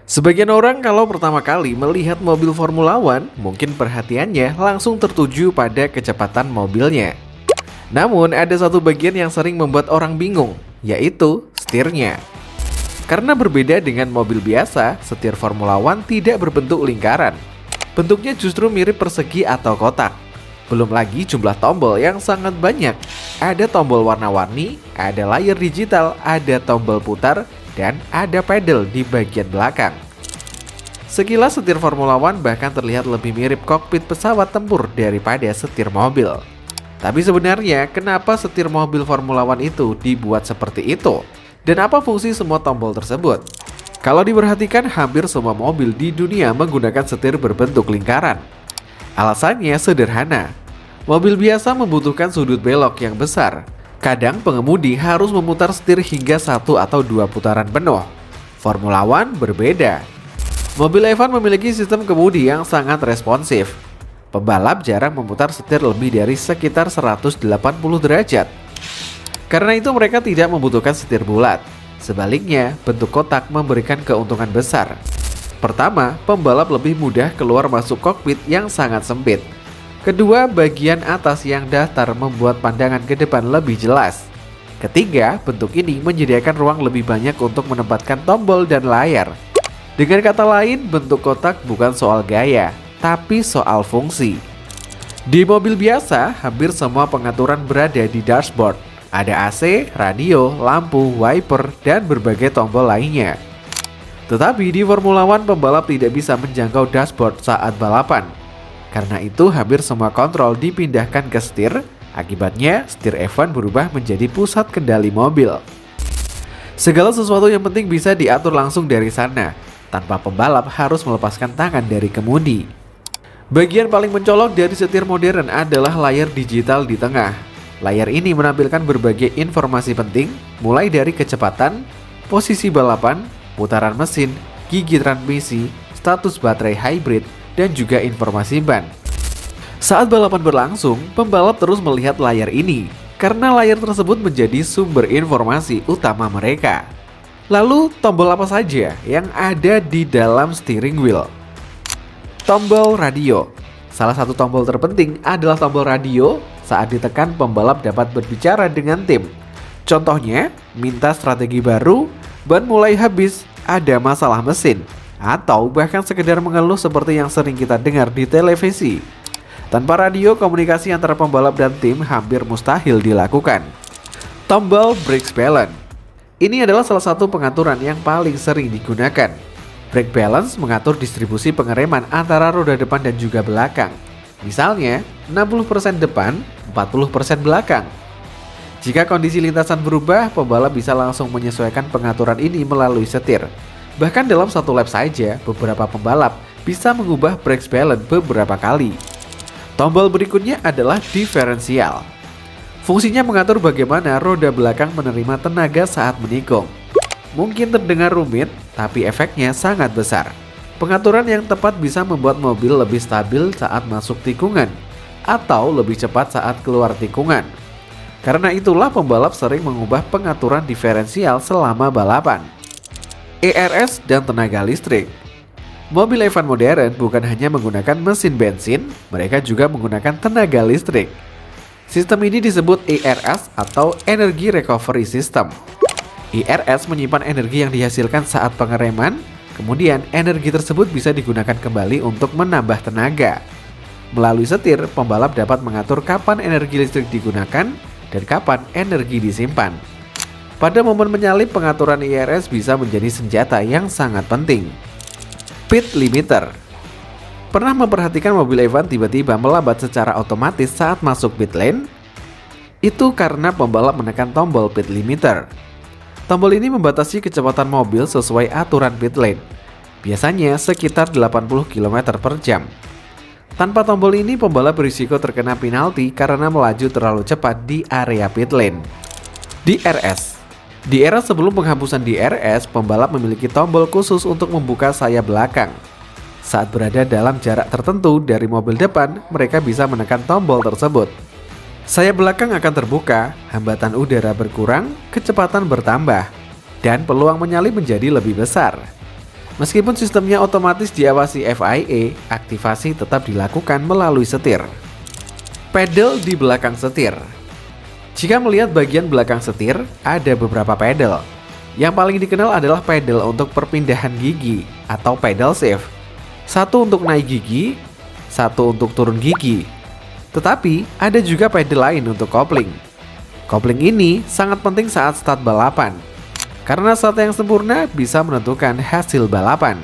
Sebagian orang kalau pertama kali melihat mobil Formula One, mungkin perhatiannya langsung tertuju pada kecepatan mobilnya. Namun ada satu bagian yang sering membuat orang bingung, yaitu setirnya. Karena berbeda dengan mobil biasa, setir Formula One tidak berbentuk lingkaran. Bentuknya justru mirip persegi atau kotak. Belum lagi jumlah tombol yang sangat banyak. Ada tombol warna-warni, ada layar digital, ada tombol putar, dan ada pedal di bagian belakang. Sekilas setir Formula One bahkan terlihat lebih mirip kokpit pesawat tempur daripada setir mobil. Tapi sebenarnya kenapa setir mobil Formula One itu dibuat seperti itu? Dan apa fungsi semua tombol tersebut? Kalau diperhatikan, hampir semua mobil di dunia menggunakan setir berbentuk lingkaran. Alasannya sederhana. Mobil biasa membutuhkan sudut belok yang besar. Kadang pengemudi harus memutar setir hingga 1 atau 2 putaran penuh. Formula One berbeda. Mobil F1 memiliki sistem kemudi yang sangat responsif. Pembalap jarang memutar setir lebih dari sekitar 180 derajat. Karena itu mereka tidak membutuhkan setir bulat. Sebaliknya, bentuk kotak memberikan keuntungan besar. Pertama, pembalap lebih mudah keluar masuk kokpit yang sangat sempit. Kedua, bagian atas yang datar membuat pandangan ke depan lebih jelas. Ketiga, bentuk ini menyediakan ruang lebih banyak untuk menempatkan tombol dan layar. Dengan kata lain, bentuk kotak bukan soal gaya, tapi soal fungsi. Di mobil biasa, hampir semua pengaturan berada di dashboard. Ada AC, radio, lampu, wiper, dan berbagai tombol lainnya. Tetapi di Formula One, pembalap tidak bisa menjangkau dashboard saat balapan. Karena itu, hampir semua kontrol dipindahkan ke setir. Akibatnya, setir F1 berubah menjadi pusat kendali mobil. Segala sesuatu yang penting bisa diatur langsung dari sana, tanpa pembalap harus melepaskan tangan dari kemudi. Bagian paling mencolok dari setir modern adalah layar digital di tengah. Layar ini menampilkan berbagai informasi penting, mulai dari kecepatan, posisi balapan, putaran mesin, gigi transmisi, status baterai hybrid, dan juga informasi ban. Saat balapan berlangsung, pembalap terus melihat layar ini, karena layar tersebut menjadi sumber informasi utama mereka. Lalu, tombol apa saja yang ada di dalam steering wheel? Tombol radio. Salah satu tombol terpenting adalah tombol radio. Saat ditekan, pembalap dapat berbicara dengan tim. Contohnya, minta strategi baru, ban mulai habis, ada masalah mesin, atau bahkan sekedar mengeluh seperti yang sering kita dengar di televisi. Tanpa radio, komunikasi antara pembalap dan tim hampir mustahil dilakukan. Tombol brake balance. Ini adalah salah satu pengaturan yang paling sering digunakan. Brake balance mengatur distribusi pengereman antara roda depan dan juga belakang. Misalnya, 60% depan, 40% belakang. Jika kondisi lintasan berubah, pembalap bisa langsung menyesuaikan pengaturan ini melalui setir. Bahkan dalam satu lap saja, beberapa pembalap bisa mengubah brake balance beberapa kali. Tombol berikutnya adalah diferensial. Fungsinya mengatur bagaimana roda belakang menerima tenaga saat menikung. Mungkin terdengar rumit, tapi efeknya sangat besar. Pengaturan yang tepat bisa membuat mobil lebih stabil saat masuk tikungan, atau lebih cepat saat keluar tikungan. Karena itulah pembalap sering mengubah pengaturan diferensial selama balapan. ERS dan tenaga listrik. Mobil F1 modern bukan hanya menggunakan mesin bensin, mereka juga menggunakan tenaga listrik. Sistem ini disebut ERS atau Energy Recovery System. ERS menyimpan energi yang dihasilkan saat pengereman, kemudian energi tersebut bisa digunakan kembali untuk menambah tenaga. Melalui setir, pembalap dapat mengatur kapan energi listrik digunakan dan kapan energi disimpan. Pada momen menyalip, pengaturan ERS bisa menjadi senjata yang sangat penting. Pit limiter. Pernah memperhatikan mobil F1 tiba-tiba melambat secara otomatis saat masuk pit lane? Itu karena pembalap menekan tombol pit limiter. Tombol ini membatasi kecepatan mobil sesuai aturan pit lane, biasanya sekitar 80 km per jam. Tanpa tombol ini, pembalap berisiko terkena penalti karena melaju terlalu cepat di area pit lane. DRS. Di era sebelum penghapusan DRS, pembalap memiliki tombol khusus untuk membuka sayap belakang. Saat berada dalam jarak tertentu dari mobil depan, mereka bisa menekan tombol tersebut. Sayap belakang akan terbuka, hambatan udara berkurang, kecepatan bertambah, dan peluang menyalip menjadi lebih besar. Meskipun sistemnya otomatis diawasi FIA, aktivasi tetap dilakukan melalui setir. Pedal di belakang setir. Jika melihat bagian belakang setir, ada beberapa pedal. Yang paling dikenal adalah pedal untuk perpindahan gigi atau pedal shift. Satu untuk naik gigi, satu untuk turun gigi. Tetapi ada juga pedal lain untuk kopling. Kopling ini sangat penting saat start balapan, karena start yang sempurna bisa menentukan hasil balapan.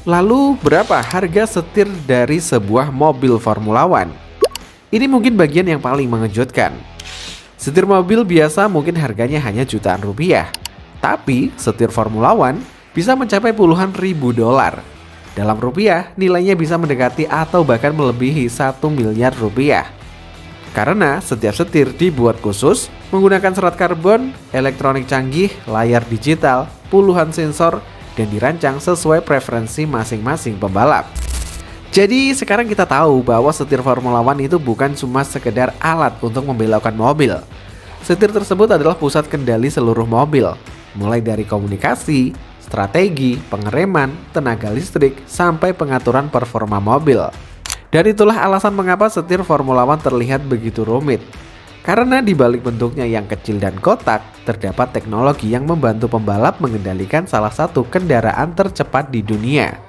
Lalu berapa harga setir dari sebuah mobil Formula One? Ini mungkin bagian yang paling mengejutkan. Setir mobil biasa mungkin harganya hanya jutaan rupiah, tapi setir Formula One bisa mencapai puluhan ribu dolar. Dalam rupiah, nilainya bisa mendekati atau bahkan melebihi 1 miliar rupiah. Karena setiap setir dibuat khusus, menggunakan serat karbon, elektronik canggih, layar digital, puluhan sensor, dan dirancang sesuai preferensi masing-masing pembalap. Jadi sekarang kita tahu bahwa setir Formula One itu bukan cuma sekedar alat untuk membelokkan mobil. Setir tersebut adalah pusat kendali seluruh mobil, mulai dari komunikasi, strategi, pengereman, tenaga listrik, sampai pengaturan performa mobil. Dan itulah alasan mengapa setir Formula One terlihat begitu rumit. Karena di balik bentuknya yang kecil dan kotak, terdapat teknologi yang membantu pembalap mengendalikan salah satu kendaraan tercepat di dunia.